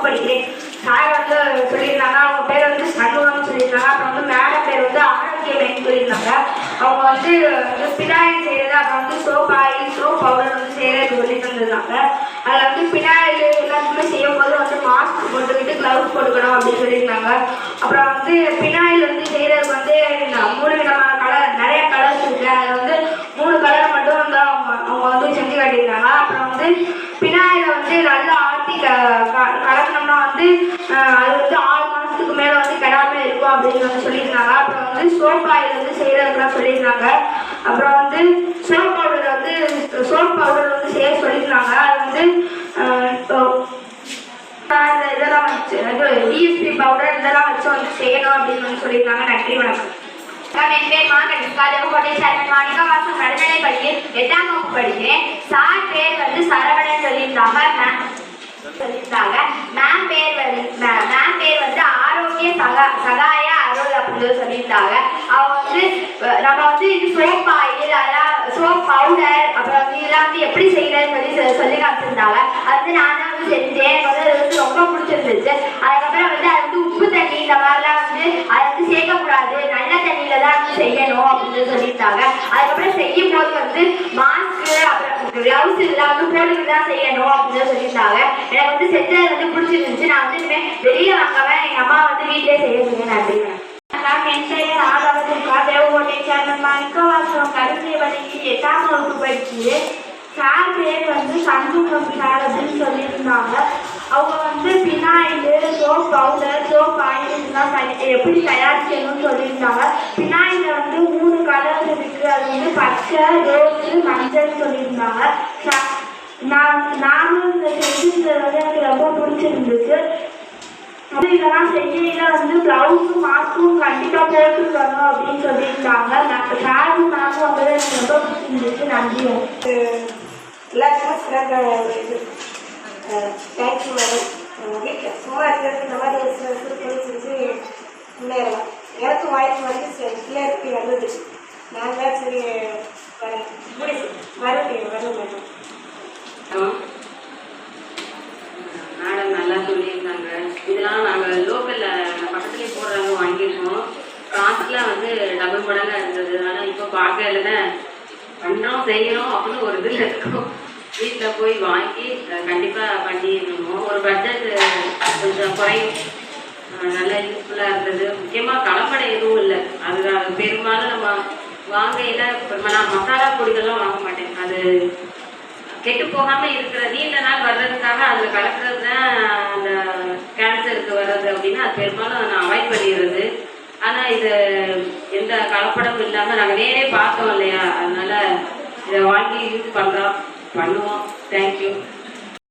படிக்கிறேன். சார் வந்து சொல்லியிருந்தாங்க, அவங்க பேர் வந்து சண்முகம்னு சொல்லியிருந்தாங்க. அப்புறம் வந்து மேடம் பேர் வந்து ஆரோக்கியமேன்னு சொல்லியிருந்தாங்க. அவங்க வந்து பினாயில் செய்கிறது, அப்புறம் வந்து சோப் ஆயில், சோப் பவுடர் வந்து செய்கிறது சொல்லி தந்துருந்தாங்க. அதில் வந்து பினாயில் எல்லாத்துக்குமே செய்யும்போது வந்து மாஸ்க் போட்டுக்கிட்டு க்ளவுஸ் போட்டுக்கணும் அப்படின்னு சொல்லியிருந்தாங்க. அப்புறம் வந்து பினாயில் வந்து செய்கிறதுக்கு வந்து 3 விதமான கலர், நிறைய கலர்ஸ் இருக்குது. அதில் வந்து 3 கலரை மட்டும் வந்து அவங்க வந்து செஞ்சு காட்டியிருந்தாங்க. அப்புறம் வந்து பினாயில வந்து நல்லா ஆட்டி கலக்கணும்னா வந்து அது வந்து 6 மாதத்துக்கு மேலே வந்து கெடாமல் இருக்கும் அப்படின்னு வந்து சொல்லியிருந்தாங்க. அப்புறம் வந்து சோப் ஆயில் வந்து செய்கிறதுக்குலாம் சொல்லியிருந்தாங்க. அப்புறம் வந்து சோப் பவுடர் வந்து செய்ய சொல்லியிருந்தாங்க. அது வந்து இதெல்லாம் வச்சு டிஎஸ்பி பவுடர் இதெல்லாம் வச்சு வந்து செய்யணும் அப்படின்னு வந்து சொல்லியிருந்தாங்க. நன்றி, வணக்கம். என் பேர் மாங்கோட்டை சேர்மன் மாணிகா வாசம். நடுநிலை பள்ளியில் 8ஆம் வகுப்பு படிக்கிறேன். சார் பேர் வந்து சரவணன் சொல்லியிருந்தாங்க. மேம் பேர் வந்து ஆரோக்கிய சகாய அருள் அப்படின்னு சொல்லியிருந்தாங்க. அவங்க வந்து நம்ம வந்து இது சோப் ஆயில், அதெல்லாம் சோப் பவுடர், அப்புறம் வந்து இதெல்லாம் வந்து எப்படி செய்யறதுன்னு சொல்லி காமிச்சிருந்தாங்க. அது வந்து நான் தான் வந்து செஞ்சேன். எனக்கு வந்து அது வந்து ரொம்ப பிடிச்சிருந்துச்சு. அதுக்கப்புறம் வந்து அது வந்து உப்பு தண்ணி இந்த மாதிரிலாம் வந்து அதை வந்து சேர்க்கக்கூடாது, நல்ல தண்ணியில தான் வந்து செய்யணும் அப்படின்னு சொல்லியிருந்தாங்க. அதுக்கப்புறம் செய்யும் போது வந்து மாஸ்க்கு அப்புறம் கிளவுஸ் இதெல்லாம் வந்து போட்டுக்கிட்டு தான் செய்யணும் அப்படின்னு சொல்லியிருந்தாங்க. எனக்கு வந்து செஞ்சது வந்து பிடிச்சிருந்துச்சு. நான் வந்து இனிமேல் வெளியே வாங்காம எங்கள் அம்மா வந்து வீட்டிலே செய்ய நன்றி. என் பெயர் ஆதவதுர்கா. தேவகோட்டை சேர்மன் மாணிகா வாசம். கருணை பள்ளியில் 8ஆம் வகுப்பு படிச்சு. சார் பேர் வந்து சண்முகம் சார் அப்படின்னு சொல்லியிருந்தாங்க. அவங்க வந்து phenyl, soap powder, soap oil இதெல்லாம் எப்படி தயாரிக்கணும்னு சொல்லியிருந்தாங்க. பினாயில் வந்து 3 கலர் இருக்குது. அது வந்து பச்சை, ரோஸு, மஞ்சள் சொல்லியிருந்தாங்க. நானும் இந்த செஞ்சது வந்து எனக்கு ரொம்ப பிடிச்சிருந்துச்சு. இதெல்லாம் செய்யல வந்து ப்ளவுஸும் மாஸ்க்கும் கண்டிப்பாக போட்டுருக்காங்க அப்படின்னு சொல்லியிருந்தாங்க. சாரும் மேமும் வந்து எனக்கு ரொம்ப பிடிச்சிருந்துச்சு. நன்றி. எல்லாத்துக்கும் சிறந்த இது தேங்க்யூ மேடம். வீட்டில் சும்மா இருக்கிறது இந்த மாதிரி ஒரு சில தொழில் செஞ்சு முன்னேறலாம். எனக்கும் வாய்ப்பு வந்து பிள்ளைக்கு வந்தது. நான் தான் சரி வரேன் மேடம். மேடம் நல்லா சொல்லியிருந்தாங்க. இதெல்லாம் நாங்கள் லோக்கலில் பக்கத்துலேயே போடுறாங்க, வாங்கியிருக்கோம். காசுலாம் வந்து டபுள் மடங்காக இருந்தது. ஆனால் இப்போ பார்க்கல தான் பண்ணுறோம் செய்யணும் அப்படின்னு ஒரு இதில் இருக்கும். வீட்டில் போய் வாங்கி கண்டிப்பாக பண்ணிடணும். ஒரு பட்ஜெட் கொஞ்சம் குறையும். நல்லா யூஸ்ஃபுல்லாக இருந்தது. முக்கியமாக கலப்படை எதுவும் இல்லை. அது பெரும்பாலும் நம்ம வாங்கையில் நான் மசாலா பொடிகள்லாம் வாங்க மாட்டேன். அது கெட்டு போகாமல் இருக்கிற நீண்ட நாள் வர்றதுக்காக அதில் கலக்கிறது தான் அந்த கேன்சருக்கு வர்றது அப்படின்னு அது பெரும்பாலும் நான் அவாய்ட் பண்ணிடுறது. ஆனால் இது எந்த கலப்படமும் இல்லாமல் நாங்கள் நேரே பார்த்தோம் இல்லையா, அதனால் இதை வாங்கி யூஸ் பண்ணுவோம். தேங்க்யூ.